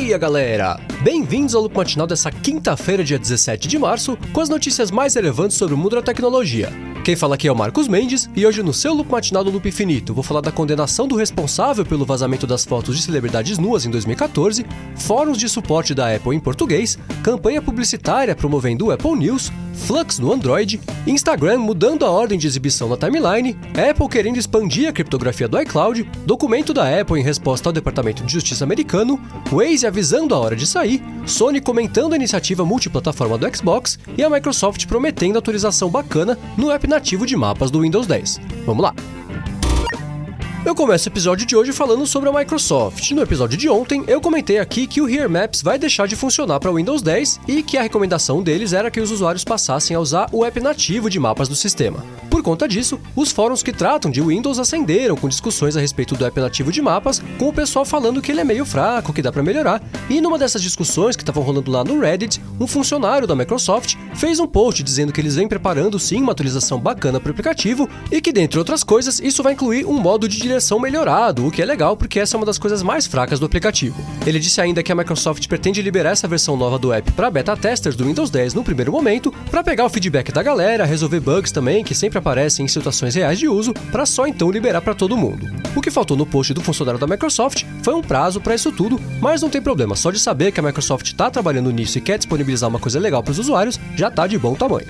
dia, galera! Bem-vindos ao Loop Matinal dessa quinta-feira, dia 17 de março, com as notícias mais relevantes sobre o mundo da tecnologia. Quem fala aqui é o Marcos Mendes, e hoje no seu Loop Matinal do Loop Infinito vou falar da condenação do responsável pelo vazamento das fotos de celebridades nuas em 2014, fóruns de suporte da Apple em português, campanha publicitária promovendo o Apple News, Flux no Android, Instagram mudando a ordem de exibição na timeline, Apple querendo expandir a criptografia do iCloud, documento da Apple em resposta ao Departamento de Justiça americano, Waze avisando a hora de sair, Sony comentando a iniciativa multiplataforma do Xbox e a Microsoft prometendo atualização bacana no app nativo de mapas do Windows 10. Vamos lá! Eu começo o episódio de hoje falando sobre a Microsoft. No episódio de ontem, eu comentei aqui que o Here Maps vai deixar de funcionar para o Windows 10 e que a recomendação deles era que os usuários passassem a usar o app nativo de mapas do sistema. Por conta disso, os fóruns que tratam de Windows acenderam com discussões a respeito do app nativo de mapas, com o pessoal falando que ele é meio fraco, que dá para melhorar, e numa dessas discussões que estavam rolando lá no Reddit, um funcionário da Microsoft fez um post dizendo que eles vêm preparando sim uma atualização bacana para o aplicativo e que, dentre outras coisas, isso vai incluir um modo de direção melhorado, o que é legal porque essa é uma das coisas mais fracas do aplicativo. Ele disse ainda que a Microsoft pretende liberar essa versão nova do app para beta testers do Windows 10 no primeiro momento, para pegar o feedback da galera, resolver bugs também que sempre aparecem em situações reais de uso, para só então liberar para todo mundo. O que faltou no post do funcionário da Microsoft foi um prazo para isso tudo, mas não tem problema, só de saber que a Microsoft está trabalhando nisso e quer disponibilizar uma coisa legal para os usuários, já tá de bom tamanho.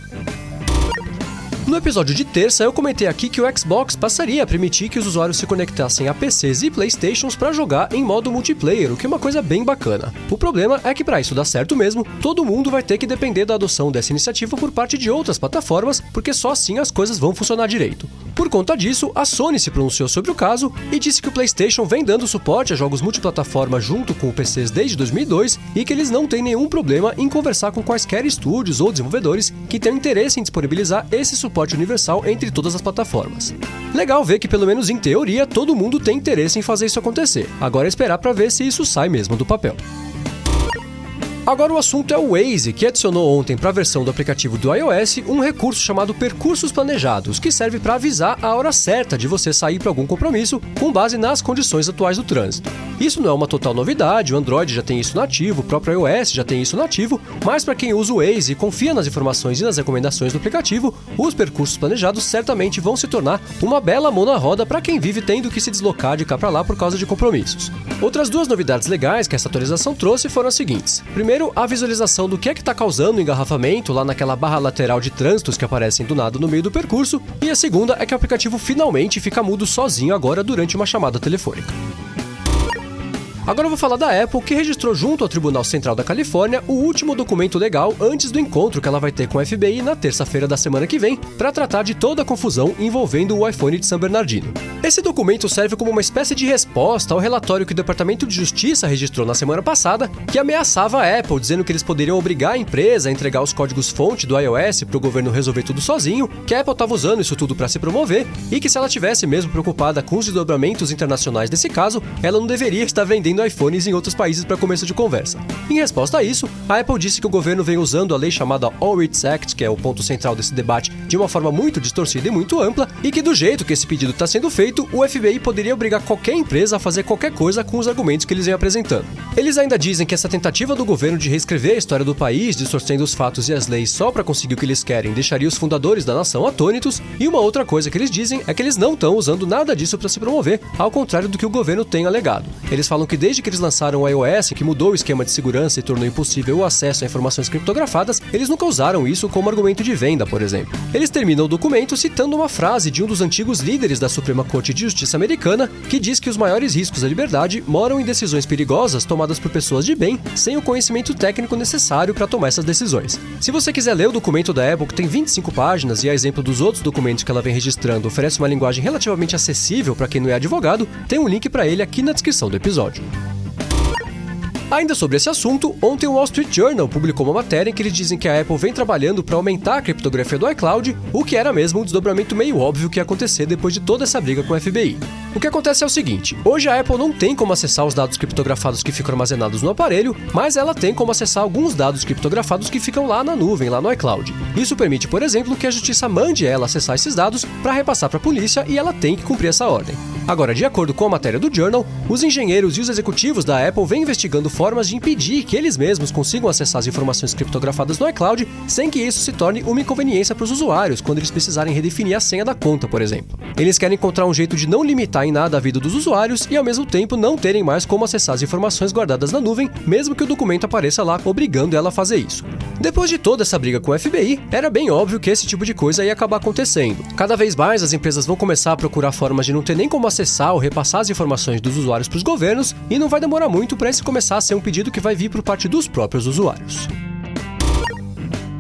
No episódio de terça, eu comentei aqui que o Xbox passaria a permitir que os usuários se conectassem a PCs e Playstations para jogar em modo multiplayer, o que é uma coisa bem bacana. O problema é que para isso dar certo mesmo, todo mundo vai ter que depender da adoção dessa iniciativa por parte de outras plataformas, porque só assim as coisas vão funcionar direito. Por conta disso, a Sony se pronunciou sobre o caso e disse que o PlayStation vem dando suporte a jogos multiplataforma junto com o PCs desde 2002 e que eles não têm nenhum problema em conversar com quaisquer estúdios ou desenvolvedores que tenham interesse em disponibilizar esse suporte universal entre todas as plataformas. Legal ver que, pelo menos em teoria, todo mundo tem interesse em fazer isso acontecer. Agora é esperar para ver se isso sai mesmo do papel. Agora o assunto é o Waze, que adicionou ontem para a versão do aplicativo do iOS um recurso chamado Percursos Planejados, que serve para avisar a hora certa de você sair para algum compromisso com base nas condições atuais do trânsito. Isso não é uma total novidade, o Android já tem isso nativo, o próprio iOS já tem isso nativo, mas para quem usa o Waze e confia nas informações e nas recomendações do aplicativo, os percursos planejados certamente vão se tornar uma bela mão na roda para quem vive tendo que se deslocar de cá para lá por causa de compromissos. Outras duas novidades legais que essa atualização trouxe foram as seguintes. Primeiro, a visualização do que está causando engarrafamento lá naquela barra lateral de trânsitos que aparecem do nada no meio do percurso, e a segunda é que o aplicativo finalmente fica mudo sozinho agora durante uma chamada telefônica. Agora eu vou falar da Apple, que registrou junto ao Tribunal Central da Califórnia o último documento legal antes do encontro que ela vai ter com o FBI na terça-feira da semana que vem, para tratar de toda a confusão envolvendo o iPhone de San Bernardino. Esse documento serve como uma espécie de resposta ao relatório que o Departamento de Justiça registrou na semana passada, que ameaçava a Apple, dizendo que eles poderiam obrigar a empresa a entregar os códigos-fonte do iOS para o governo resolver tudo sozinho, que a Apple estava usando isso tudo para se promover, e que se ela tivesse mesmo preocupada com os desdobramentos internacionais desse caso, ela não deveria estar vendendo iPhones em outros países para começo de conversa. Em resposta a isso, a Apple disse que o governo vem usando a lei chamada All Writs Act, que é o ponto central desse debate, de uma forma muito distorcida e muito ampla, e que do jeito que esse pedido está sendo feito, o FBI poderia obrigar qualquer empresa a fazer qualquer coisa com os argumentos que eles vêm apresentando. Eles ainda dizem que essa tentativa do governo de reescrever a história do país, distorcendo os fatos e as leis só para conseguir o que eles querem, deixaria os fundadores da nação atônitos, e uma outra coisa que eles dizem é que eles não estão usando nada disso para se promover, ao contrário do que o governo tem alegado. Eles falam que desde que eles lançaram o iOS, que mudou o esquema de segurança e tornou impossível o acesso a informações criptografadas, eles nunca usaram isso como argumento de venda, por exemplo. Eles terminam o documento citando uma frase de um dos antigos líderes da Suprema Corte de Justiça americana, que diz que os maiores riscos à liberdade moram em decisões perigosas tomadas por pessoas de bem, sem o conhecimento técnico necessário para tomar essas decisões. Se você quiser ler o documento da Apple, que tem 25 páginas e a exemplo dos outros documentos que ela vem registrando, oferece uma linguagem relativamente acessível para quem não é advogado, tem um link para ele aqui na descrição do episódio. Ainda sobre esse assunto, ontem o Wall Street Journal publicou uma matéria em que eles dizem que a Apple vem trabalhando para aumentar a criptografia do iCloud, o que era mesmo um desdobramento meio óbvio que ia acontecer depois de toda essa briga com o FBI. O que acontece é o seguinte, hoje a Apple não tem como acessar os dados criptografados que ficam armazenados no aparelho, mas ela tem como acessar alguns dados criptografados que ficam lá na nuvem, lá no iCloud. Isso permite, por exemplo, que a justiça mande ela acessar esses dados para repassar para a polícia e ela tem que cumprir essa ordem. Agora, de acordo com a matéria do Journal, os engenheiros e os executivos da Apple vêm investigando formas de impedir que eles mesmos consigam acessar as informações criptografadas no iCloud sem que isso se torne uma inconveniência para os usuários quando eles precisarem redefinir a senha da conta, por exemplo. Eles querem encontrar um jeito de não limitar em nada a vida dos usuários e, ao mesmo tempo, não terem mais como acessar as informações guardadas na nuvem, mesmo que o documento apareça lá, obrigando ela a fazer isso. Depois de toda essa briga com o FBI, era bem óbvio que esse tipo de coisa ia acabar acontecendo. Cada vez mais as empresas vão começar a procurar formas de não ter nem como acessar ou repassar as informações dos usuários para os governos, e não vai demorar muito para esse começar a ser um pedido que vai vir por parte dos próprios usuários.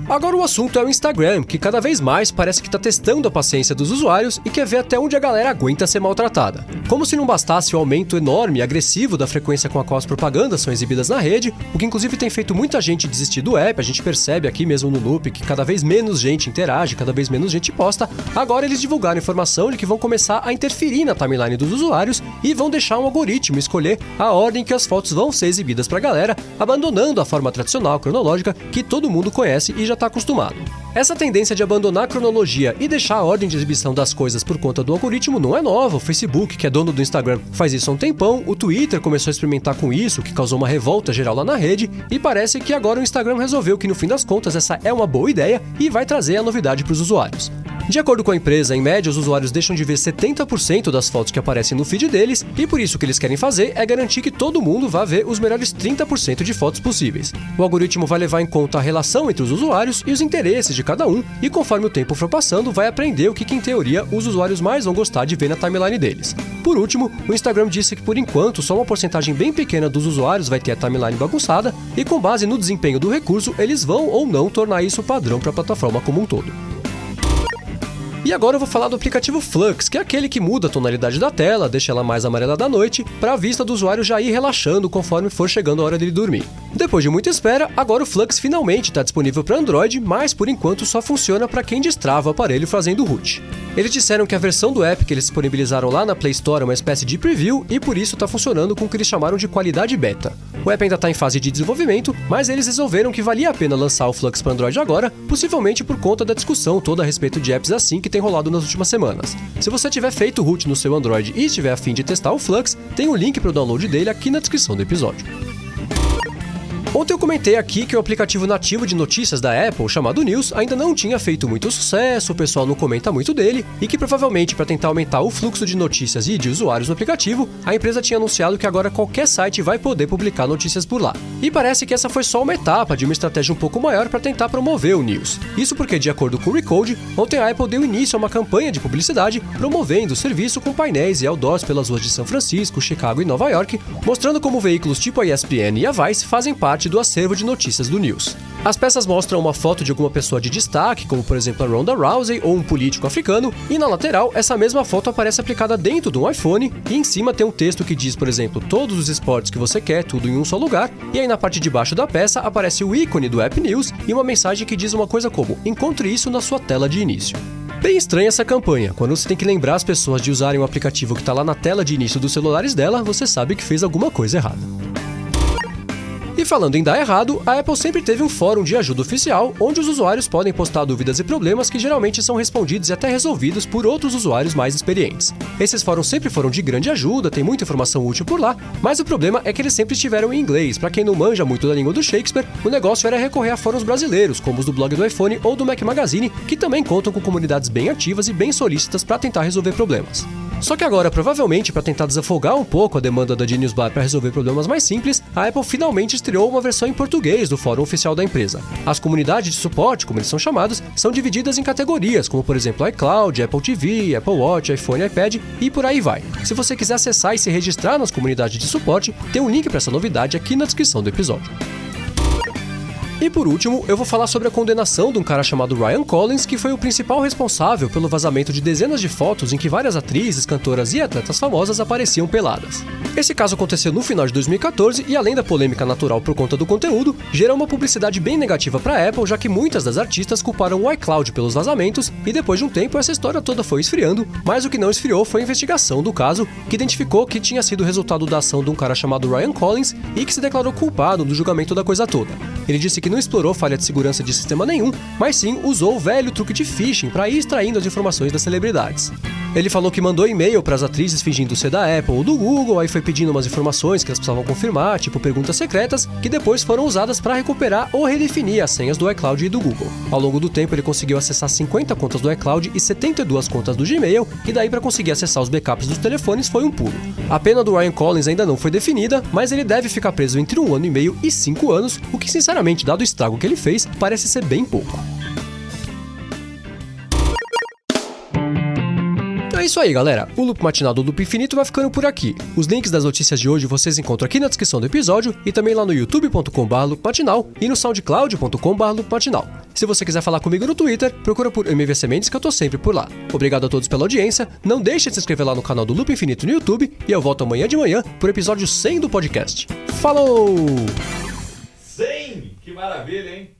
Agora o assunto é o Instagram, que cada vez mais parece que está testando a paciência dos usuários e quer ver até onde a galera aguenta ser maltratada. Como se não bastasse o aumento enorme e agressivo da frequência com a qual as propagandas são exibidas na rede, o que inclusive tem feito muita gente desistir do app, a gente percebe aqui mesmo no Loop que cada vez menos gente interage, cada vez menos gente posta, agora eles divulgaram informação de que vão começar a interferir na timeline dos usuários e vão deixar um algoritmo escolher a ordem que as fotos vão ser exibidas para a galera, abandonando a forma tradicional, cronológica, que todo mundo conhece e já está acostumado. Essa tendência de abandonar a cronologia e deixar a ordem de exibição das coisas por conta do algoritmo não é nova. O Facebook, que é dono do Instagram, faz isso há um tempão, o Twitter começou a experimentar com isso, que causou uma revolta geral lá na rede, e parece que agora o Instagram resolveu que no fim das contas essa é uma boa ideia e vai trazer a novidade para os usuários. De acordo com a empresa, em média os usuários deixam de ver 70% das fotos que aparecem no feed deles, e por isso o que eles querem fazer é garantir que todo mundo vá ver os melhores 30% de fotos possíveis. O algoritmo vai levar em conta a relação entre os usuários e os interesses de cada um, e conforme o tempo for passando, vai aprender o que em teoria os usuários mais vão gostar de ver na timeline deles. Por último, o Instagram disse que por enquanto só uma porcentagem bem pequena dos usuários vai ter a timeline bagunçada, e com base no desempenho do recurso, eles vão ou não tornar isso padrão para a plataforma como um todo. E agora eu vou falar do aplicativo Flux, que é aquele que muda a tonalidade da tela, deixa ela mais amarelada à noite, para a vista do usuário já ir relaxando conforme for chegando a hora dele dormir. Depois de muita espera, agora o Flux finalmente está disponível para Android, mas por enquanto só funciona para quem destrava o aparelho fazendo root. Eles disseram que a versão do app que eles disponibilizaram lá na Play Store é uma espécie de preview e por isso está funcionando com o que eles chamaram de qualidade beta. O app ainda está em fase de desenvolvimento, mas eles resolveram que valia a pena lançar o Flux para Android agora, possivelmente por conta da discussão toda a respeito de apps assim que tem rolado nas últimas semanas. Se você tiver feito root no seu Android e estiver a fim de testar o Flux, tem o link para o download dele aqui na descrição do episódio. Ontem eu comentei aqui que o aplicativo nativo de notícias da Apple, chamado News, ainda não tinha feito muito sucesso, o pessoal não comenta muito dele, e que provavelmente para tentar aumentar o fluxo de notícias e de usuários no aplicativo, a empresa tinha anunciado que agora qualquer site vai poder publicar notícias por lá. E parece que essa foi só uma etapa de uma estratégia um pouco maior para tentar promover o News. Isso porque, de acordo com o Recode, ontem a Apple deu início a uma campanha de publicidade promovendo o serviço com painéis e outdoors pelas ruas de São Francisco, Chicago e Nova York, mostrando como veículos tipo a ESPN e a Vice fazem parte do acervo de notícias do News. As peças mostram uma foto de alguma pessoa de destaque, como por exemplo a Ronda Rousey ou um político africano, e na lateral essa mesma foto aparece aplicada dentro de um iPhone, e em cima tem um texto que diz, por exemplo, todos os esportes que você quer, tudo em um só lugar, e aí na parte de baixo da peça aparece o ícone do App News e uma mensagem que diz uma coisa como: encontre isso na sua tela de início. Bem estranha essa campanha. Quando você tem que lembrar as pessoas de usarem um aplicativo que está lá na tela de início dos celulares dela, você sabe que fez alguma coisa errada. E falando em dar errado, a Apple sempre teve um fórum de ajuda oficial, onde os usuários podem postar dúvidas e problemas que geralmente são respondidos e até resolvidos por outros usuários mais experientes. Esses fóruns sempre foram de grande ajuda, tem muita informação útil por lá, mas o problema é que eles sempre estiveram em inglês. Para quem não manja muito da língua do Shakespeare, o negócio era recorrer a fóruns brasileiros, como os do blog do iPhone ou do Mac Magazine, que também contam com comunidades bem ativas e bem solícitas para tentar resolver problemas. Só que agora, provavelmente para tentar desafogar um pouco a demanda da Genius Bar para resolver problemas mais simples, a Apple finalmente estreou uma versão em português do fórum oficial da empresa. As comunidades de suporte, como eles são chamados, são divididas em categorias, como por exemplo iCloud, Apple TV, Apple Watch, iPhone, iPad e por aí vai. Se você quiser acessar e se registrar nas comunidades de suporte, tem um link para essa novidade aqui na descrição do episódio. E por último, eu vou falar sobre a condenação de um cara chamado Ryan Collins, que foi o principal responsável pelo vazamento de dezenas de fotos em que várias atrizes, cantoras e atletas famosas apareciam peladas. Esse caso aconteceu no final de 2014 e, além da polêmica natural por conta do conteúdo, gerou uma publicidade bem negativa para a Apple, já que muitas das artistas culparam o iCloud pelos vazamentos, e depois de um tempo essa história toda foi esfriando, mas o que não esfriou foi a investigação do caso, que identificou que tinha sido resultado da ação de um cara chamado Ryan Collins e que se declarou culpado no julgamento da coisa toda. Ele disse que não explorou falha de segurança de sistema nenhum, mas sim usou o velho truque de phishing para ir extraindo as informações das celebridades. Ele falou que mandou e-mail para as atrizes fingindo ser da Apple ou do Google, aí foi pedindo umas informações que elas precisavam confirmar, tipo perguntas secretas, que depois foram usadas para recuperar ou redefinir as senhas do iCloud e do Google. Ao longo do tempo ele conseguiu acessar 50 contas do iCloud e 72 contas do Gmail, e daí para conseguir acessar os backups dos telefones foi um pulo. A pena do Ryan Collins ainda não foi definida, mas ele deve ficar preso entre 1 ano e meio e 5 anos, o que sinceramente, dado o estrago que ele fez, parece ser bem pouco. É isso aí, galera. O Loop Matinal do Loop Infinito vai ficando por aqui. Os links das notícias de hoje vocês encontram aqui na descrição do episódio e também lá no youtube.com/loopmatinal e no soundcloud.com/loopmatinal. Se você quiser falar comigo no Twitter, procura por MVC Mendes que eu tô sempre por lá. Obrigado a todos pela audiência, não deixe de se inscrever lá no canal do Loop Infinito no YouTube e eu volto amanhã de manhã pro episódio 100 do podcast. Falou! 100! Que maravilha, hein?